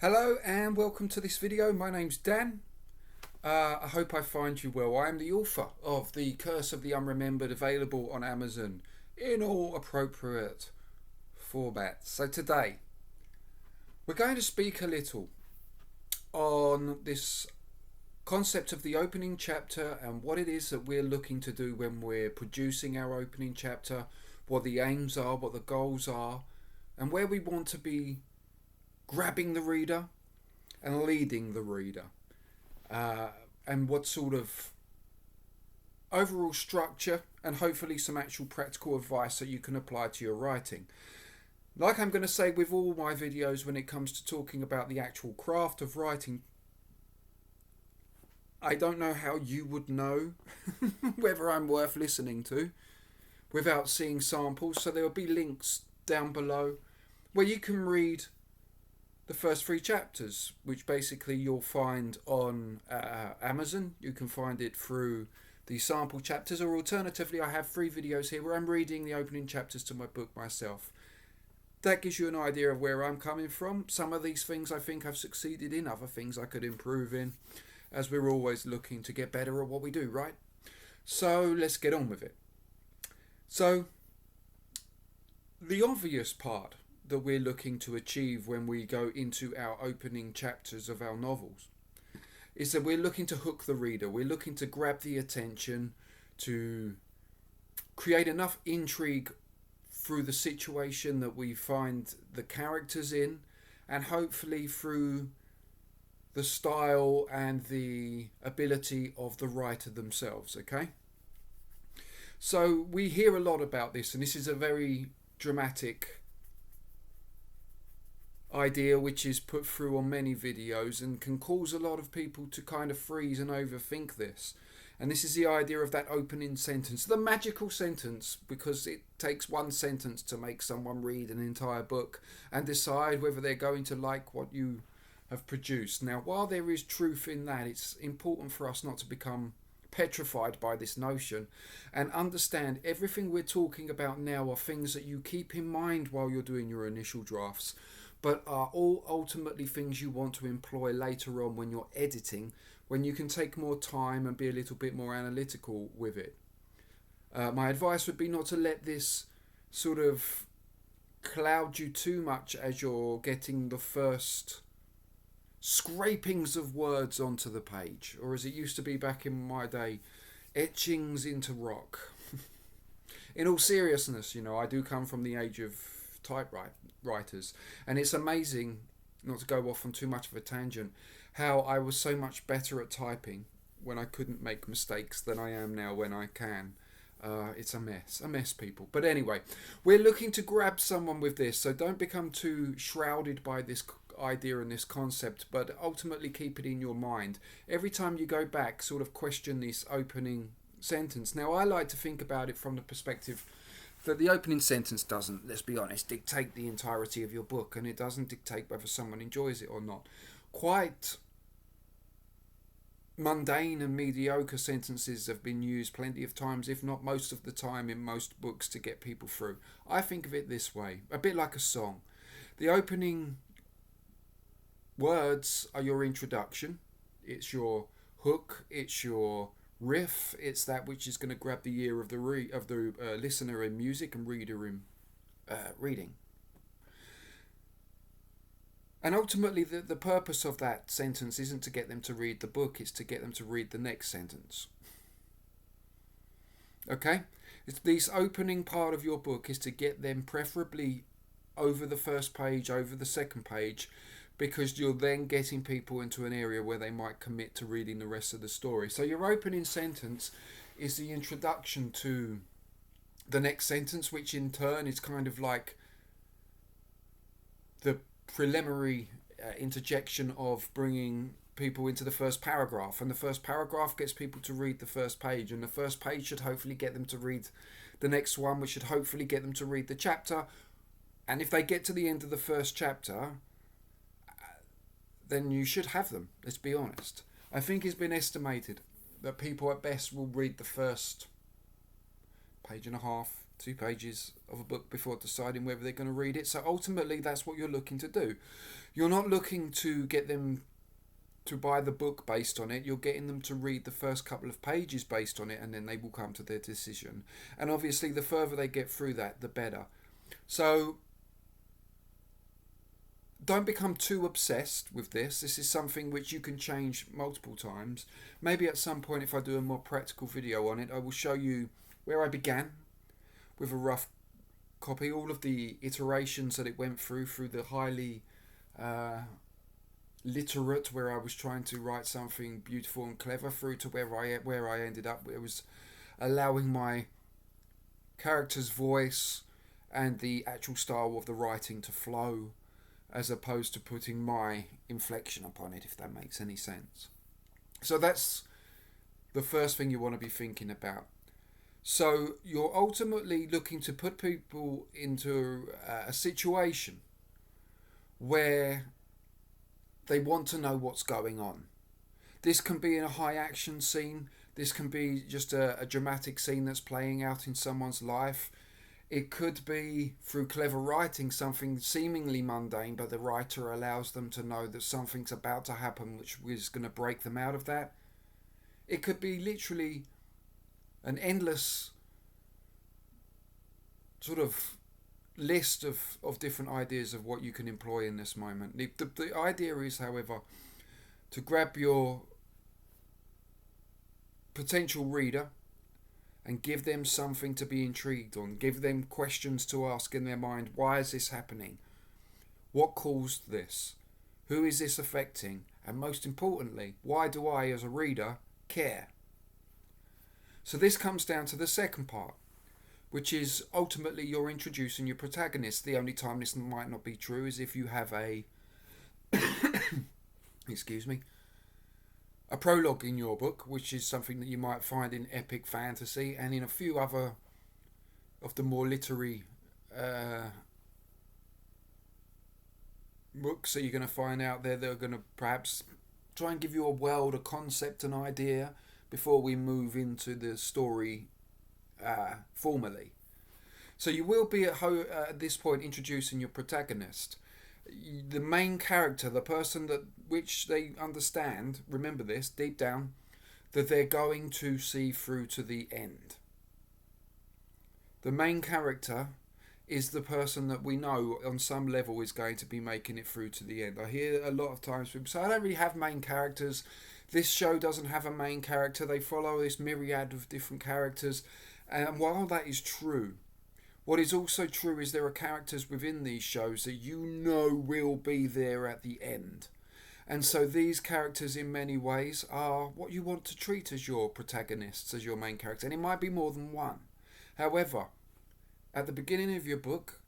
Hello and welcome to this video. My name's Dan. I hope I find you well. I am the author of The Curse of the Unremembered, available on Amazon in all appropriate formats. So today we're going to speak a little on this concept of the opening chapter and what it is that we're looking to do when we're producing our opening chapter, what the aims are, what the goals are, and where we want to be grabbing the reader and leading the reader, and what sort of overall structure and hopefully some actual practical advice that you can apply to your writing. Like I'm going to say with all my videos when it comes to talking about the actual craft of writing, I don't know how you would know whether I'm worth listening to without seeing samples, so there will be links down below where you can read the first 3 chapters, which basically you'll find on Amazon. You can find it through the sample chapters, or alternatively I have 3 videos here where I'm reading the opening chapters to my book myself. That gives you an idea of where I'm coming from. Some of these things I think I've succeeded in, other things I could improve in, as we're always looking to get better at what we do, right? So let's get on with it. So the obvious part that we're looking to achieve when we go into our opening chapters of our novels is that we're looking to hook the reader. We're looking to grab the attention, to create enough intrigue through the situation that we find the characters in, and hopefully through the style and the ability of the writer themselves, okay? So we hear a lot about this, and this is a very dramatic idea which is put through on many videos and can cause a lot of people to kind of freeze and overthink this. And this is the idea of that opening sentence, the magical sentence, because it takes one sentence to make someone read an entire book and decide whether they're going to like what you have produced. Now, while there is truth in that, it's important for us not to become petrified by this notion and understand everything we're talking about now are things that you keep in mind while you're doing your initial drafts, but are all ultimately things you want to employ later on when you're editing, when you can take more time and be a little bit more analytical with it. My advice would be not to let this sort of cloud you too much as you're getting the first scrapings of words onto the page, or as it used to be back in my day, etchings into rock. In all seriousness, I do come from the age of typewriters, and it's amazing, not to go off on too much of a tangent, how I was so much better at typing when I couldn't make mistakes than I am now when I can. It's a mess, people. But anyway, we're looking to grab someone with this, so don't become too shrouded by this idea and this concept, but ultimately keep it in your mind. Every time you go back, sort of question this opening sentence. Now, I like to think about it from the perspective that the opening sentence doesn't, let's be honest, dictate the entirety of your book, and it doesn't dictate whether someone enjoys it or not. Quite mundane and mediocre sentences have been used plenty of times, if not most of the time, in most books to get people through. I think of it this way, a bit like a song. The opening words are your introduction. It's your hook, it's your riff, it's that which is going to grab the ear of the listener in music and reader in reading. And ultimately the purpose of that sentence isn't to get them to read the book, it's to get them to read the next sentence. Okay? This opening part of your book is to get them preferably over the first page, over the second page, because you're then getting people into an area where they might commit to reading the rest of the story. So your opening sentence is the introduction to the next sentence, which in turn is kind of like the preliminary interjection of bringing people into the first paragraph. And the first paragraph gets people to read the first page, and the first page should hopefully get them to read the next one, which should hopefully get them to read the chapter. And if they get to the end of the first chapter, then you should have them, let's be honest. I think it's been estimated that people at best will read the first page and a half, 2 pages of a book before deciding whether they're going to read it. So ultimately, that's what you're looking to do. You're not looking to get them to buy the book based on it. You're getting them to read the first couple of pages based on it, and then they will come to their decision. And obviously, the further they get through that, the better. So don't become too obsessed with this. This is something which you can change multiple times. Maybe at some point, if I do a more practical video on it, I will show you where I began with a rough copy, all of the iterations that it went through the highly literate, where I was trying to write something beautiful and clever, through to where I ended up. It was allowing my character's voice and the actual style of the writing to flow, as opposed to putting my inflection upon it, if that makes any sense. So that's the first thing you want to be thinking about. So you're ultimately looking to put people into a situation where they want to know what's going on. This can be in a high action scene. This can be just a dramatic scene that's playing out in someone's life. It could be, through clever writing, something seemingly mundane, but the writer allows them to know that something's about to happen which is going to break them out of that. It could be literally an endless sort of list of different ideas of what you can employ in this moment. The idea is, however, to grab your potential reader and give them something to be intrigued on. Give them questions to ask in their mind. Why is this happening? What caused this? Who is this affecting? And most importantly, why do I, as a reader, care? So this comes down to the second part, which is ultimately you're introducing your protagonist. The only time this might not be true is if you have a a prologue in your book, which is something that you might find in epic fantasy and in a few other of the more literary books that you're going to find out there that are going to perhaps try and give you a world, a concept, an idea before we move into the story formally. So you will be at this point introducing your protagonist. The main character, the person that which they understand, remember this deep down, that they're going to see through to the end. The main character is the person that we know on some level is going to be making it through to the end. I hear a lot of times people say, I don't really have main characters. This show doesn't have a main character. They follow this myriad of different characters. And while that is true, what is also true is there are characters within these shows that you know will be there at the end. And so these characters in many ways are what you want to treat as your protagonists, as your main character. And it might be more than one. However, at the beginning of your book,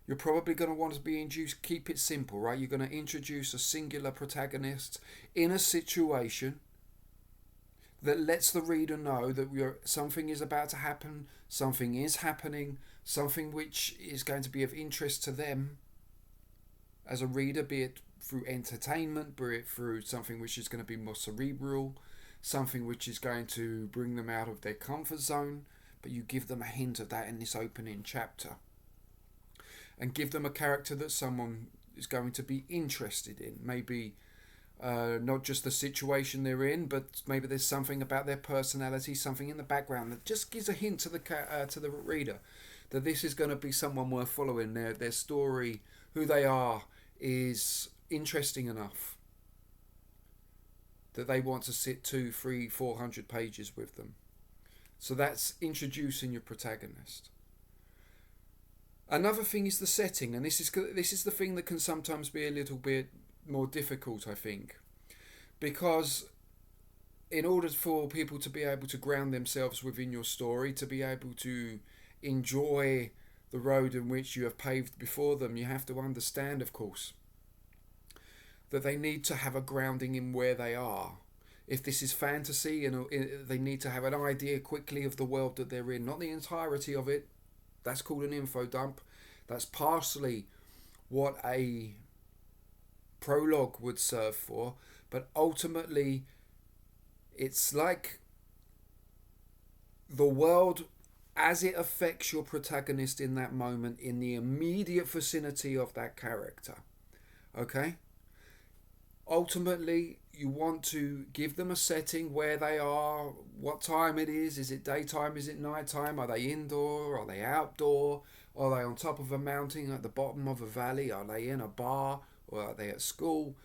you're probably going to want to be introduced, keep it simple, right? You're going to introduce a singular protagonist in a situation that lets the reader know that something is about to happen, something is happening, something which is going to be of interest to them as a reader, be it through entertainment, be it through something which is going to be more cerebral, something which is going to bring them out of their comfort zone, but you give them a hint of that in this opening chapter. And give them a character that someone is going to be interested in. Maybe not just the situation they're in, but maybe there's something about their personality, something in the background that just gives a hint to the reader that this is going to be someone worth following. Their story, who they are, is interesting enough that they want to sit 200, 300, 400 pages with them. So that's introducing your protagonist. Another thing is the setting, and this is the thing that can sometimes be a little bit more difficult, I think, because in order for people to be able to ground themselves within your story, to be able to enjoy the road in which you have paved before them, you have to understand, of course, that they need to have a grounding in where they are. If this is fantasy, and they need to have an idea quickly of the world that they're in, not the entirety of it. That's called an info dump. That's partially what a prologue would serve for, but ultimately it's like the world as it affects your protagonist in that moment, in the immediate vicinity of that character. Okay? Ultimately, you want to give them a setting where they are, what time it is it daytime, is it nighttime, are they indoor, are they outdoor, are they on top of a mountain at the bottom of a valley, are they in a bar, or are they at school?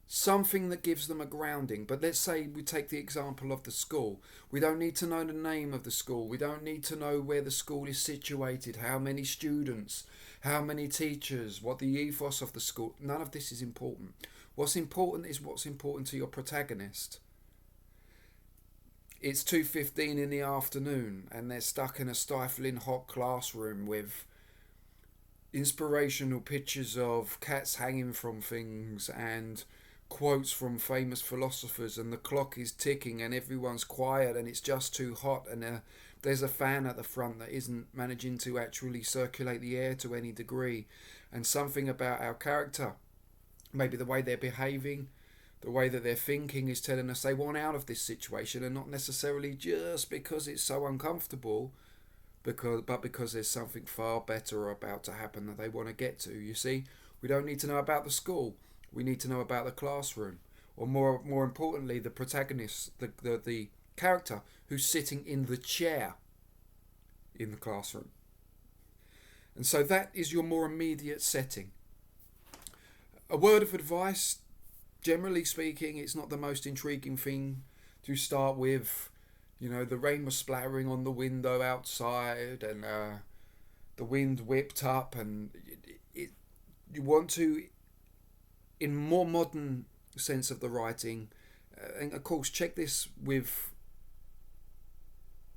Something that gives them a grounding. But let's say we take the example of the school. We don't need to know the name of the school. We don't need to know where the school is situated, how many students, how many teachers, what the ethos of the school. None of this is important. What's important is what's important to your protagonist. It's 2:15 in the afternoon and they're stuck in a stifling hot classroom with inspirational pictures of cats hanging from things and quotes from famous philosophers, and the clock is ticking and everyone's quiet and it's just too hot, and there's a fan at the front that isn't managing to actually circulate the air to any degree. And something about our character, maybe the way they're behaving, the way that they're thinking, is telling us they want out of this situation, and not necessarily just because it's so uncomfortable, but because there's something far better about to happen that they want to get to. You see, we don't need to know about the school. We need to know about the classroom, or more importantly, the protagonist, the character who's sitting in the chair in the classroom. And so that is your more immediate setting. A word of advice, generally speaking, it's not the most intriguing thing to start with. You know, the rain was splattering on the window outside, and the wind whipped up, and you want to, in more modern sense of the writing, and of course check this with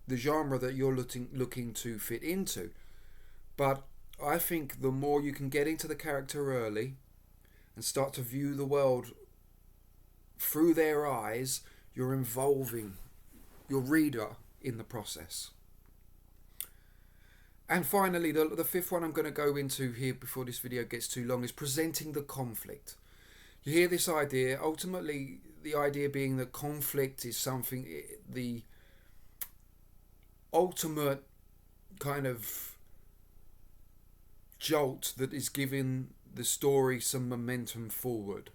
the genre that you're looking to fit into, but I think the more you can get into the character early and start to view the world through their eyes, you're involving your reader in the process. And finally, the fifth one I'm going to go into here before this video gets too long is presenting the conflict. You hear this idea, ultimately the idea being that conflict is something, the ultimate kind of jolt that is giving the story some momentum forward.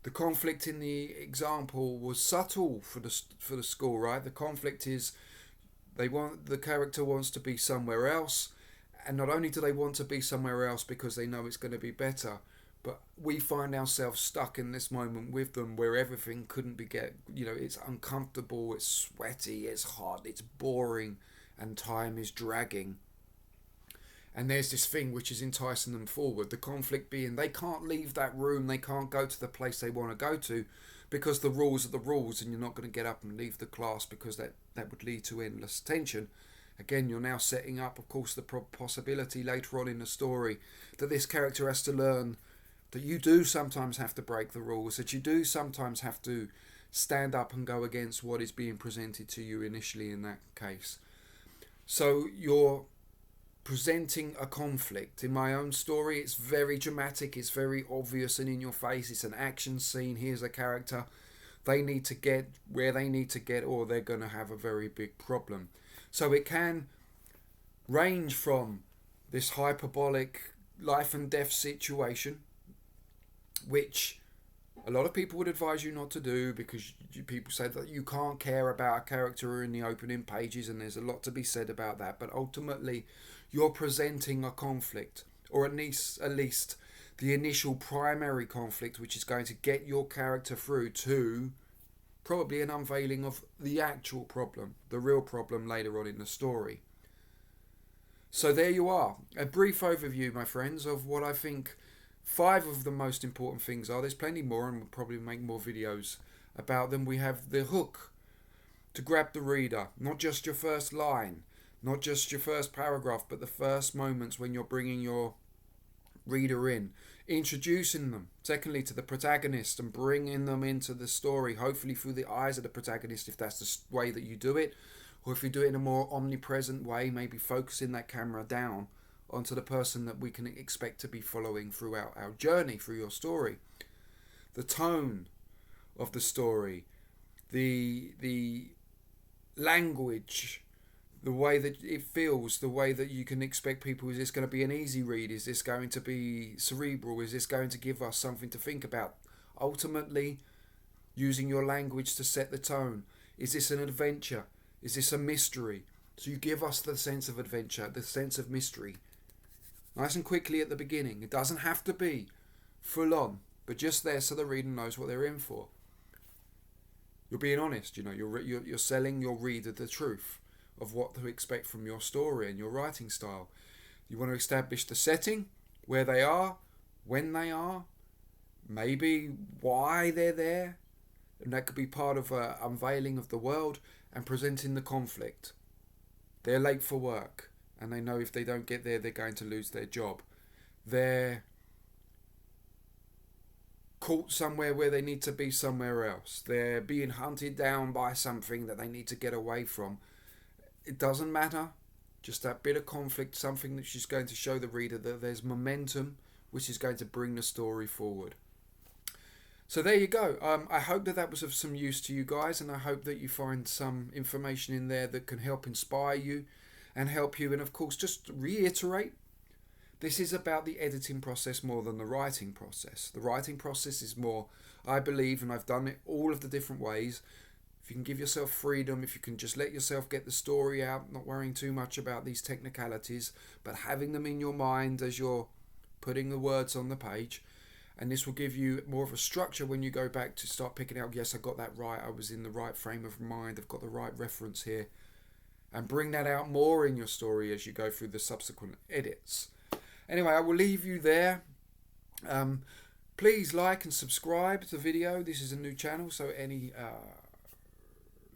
The conflict in the example was subtle for the school, right? The conflict is the character wants to be somewhere else, and not only do they want to be somewhere else because they know it's going to be better, but we find ourselves stuck in this moment with them where everything couldn't be it's uncomfortable, it's sweaty, it's hot, it's boring, and time is dragging. And there's this thing which is enticing them forward. The conflict being they can't leave that room, they can't go to the place they want to go to because the rules are the rules, and you're not going to get up and leave the class because that would lead to endless tension. Again, you're now setting up, of course, the possibility later on in the story that this character has to learn that you do sometimes have to break the rules, that you do sometimes have to stand up and go against what is being presented to you initially in that case. So you're presenting a conflict. In my own story, it's very dramatic, it's very obvious and in your face. It's an action scene. Here's a character. They need to get where they need to get, or they're going to have a very big problem. So it can range from this hyperbolic life and death situation, which a lot of people would advise you not to do because people say that you can't care about a character in the opening pages, and there's a lot to be said about that. But ultimately, you're presenting a conflict, or at least the initial primary conflict, which is going to get your character through to probably an unveiling of the actual problem, the real problem later on in the story. So there you are, a brief overview, my friends, of what I think 5 of the most important things are. There's plenty more, and we'll probably make more videos about them. We have the hook to grab the reader, not just your first line, not just your first paragraph, but the first moments when you're bringing your reader in, introducing them, secondly, to the protagonist and bringing them into the story, hopefully through the eyes of the protagonist if that's the way that you do it, or if you do it in a more omnipresent way, maybe focusing that camera down onto the person that we can expect to be following throughout our journey through your story. The tone of the story, the language, the way that it feels, the way that you can expect people. Is this going to be an easy read? Is this going to be cerebral? Is this going to give us something to think about? Ultimately, using your language to set the tone. Is this an adventure? Is this a mystery? So you give us the sense of adventure, the sense of mystery. Nice and quickly at the beginning. It doesn't have to be full on, but just there so the reader knows what they're in for. You're being honest, you're selling your reader the truth of what to expect from your story and your writing style. You want to establish the setting, where they are, when they are, maybe why they're there, and that could be part of an unveiling of the world and presenting the conflict. They're late for work and they know if they don't get there they're going to lose their job. They're caught somewhere where they need to be somewhere else. They're being hunted down by something that they need to get away from. It doesn't matter. Just that bit of conflict, something that she's going to show the reader that there's momentum which is going to bring the story forward. So there you go. I hope that was of some use to you guys, and I hope that you find some information in there that can help inspire you and help you. And of course, just reiterate, this is about the editing process more than the writing process. The writing process is more, I believe, and I've done it all of the different ways. If you can give yourself freedom, if you can just let yourself get the story out, not worrying too much about these technicalities, but having them in your mind as you're putting the words on the page. And this will give you more of a structure when you go back to start picking out, yes, I got that right, I was in the right frame of mind, I've got the right reference here. And bring that out more in your story as you go through the subsequent edits. Anyway, I will leave you there. Please like and subscribe to the video. This is a new channel, so any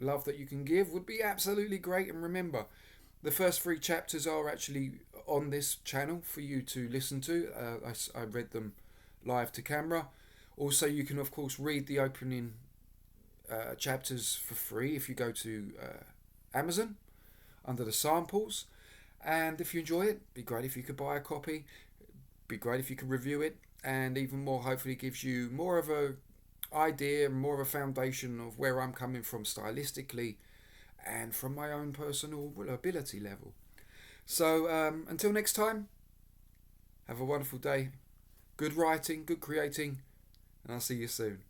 love that you can give would be absolutely great. And remember, the first 3 chapters are actually on this channel for you to listen to. I read them live to camera. Also, you can of course read the opening chapters for free if you go to Amazon under the samples. And if you enjoy it, it'd be great if you could buy a copy. It'd be great if you could review it, and even more, hopefully gives you more of a idea, more of a foundation of where I'm coming from stylistically and from my own personal ability level. So until next time, have a wonderful day. Good writing, good creating, and I'll see you soon.